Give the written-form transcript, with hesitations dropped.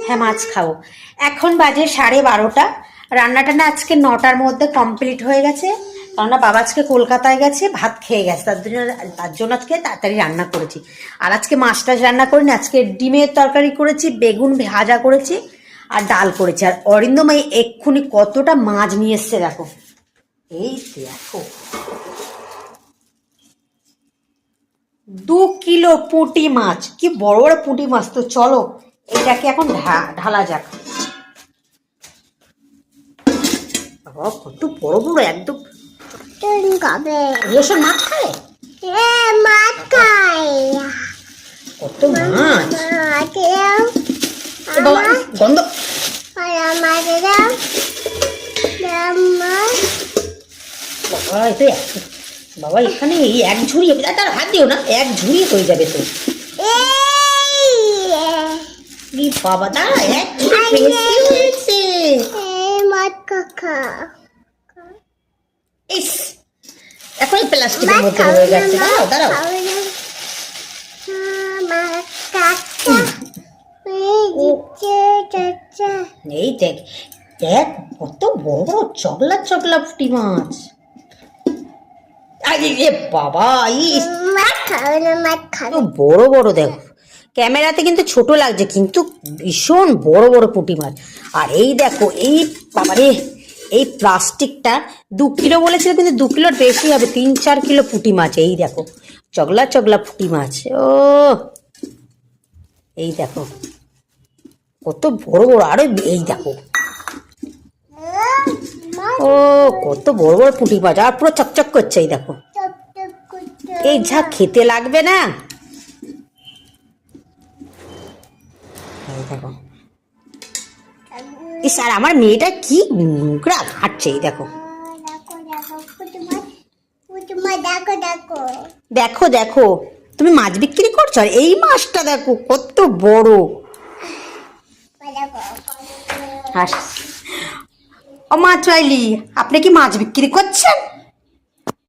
হ্যাঁ মাছ খাবো। এখন বাজে 12:30। রান্নাটা না আজকে 9টার মধ্যে কমপ্লিট হয়ে গেছে, কেননা বাবা আজকে কলকাতায় গেছে, ভাত খেয়ে গেছে, তার জন্য আজকে তাড়াতাড়ি রান্না করেছি। আর আজকে মাছ টাছ রান্না করিনি, আজকে ডিমের তরকারি করেছি, বেগুন ভাজা করেছি আর ডাল করেছি। আর অরিন্দম এক্ষুনি কতটা মাছ নিয়ে এসছে দেখো, এই দেখো 2 কিলো পুঁটি মাছ, কি বড় বড় পুঁটি মাছ। তো চলো এটাকে এখন ঢালা যাক। বাবা কত বড় বড়, একদম রসুন মাছ খায়, মাছ খায় কত মাছ। বাবা গন্ধ, বাবা এতে বাবা এখানে এই এক ঝুড়ি, তার হাত দিও না, এক ঝুড়ি হয়ে যাবে তো। বাবা দাঁড়া, এক ঝুড়ি বেশি হয়েছে। ইস এখন প্লাস্টিকের মধ্যে হয়ে যাচ্ছে, দাঁড়াও দাঁড়াও। এই দেখ দেখ কত বড় বড় চগলা চগলা পুঁটি মাছ। বাবা বড় বড় দেখো, ক্যামেরাতে কিন্তু ছোট লাগছে কিন্তু ভীষণ বড় বড় পুঁটি মাছ। আর এই দেখো এই বাবারে, এই প্লাস্টিকটা 2 কিলো বলেছিল কিন্তু 2 কিলোর বেশি হবে, 3-4 কিলো পুঁটি মাছ। এই দেখো চগলা চগলা পুঁটি মাছ, ও এই দেখো কত বড় বড়। আরো এই দেখো, ও কত বড় বড় পুঁটি মাছ, আর পুরো চকচক করছে। এই দেখো, এই যা খেতে লাগবে না। এই দেখো, ইস আর আমার মেয়েটা কি নোংরা ঘাটছে। এই দেখো দেখো দেখো, তুমি মাছ বিক্রি করছো, আর এই মাছটা দেখো কত বড়। ও মা চাইলি, আপনি কি মাছ বিক্রি করছেন?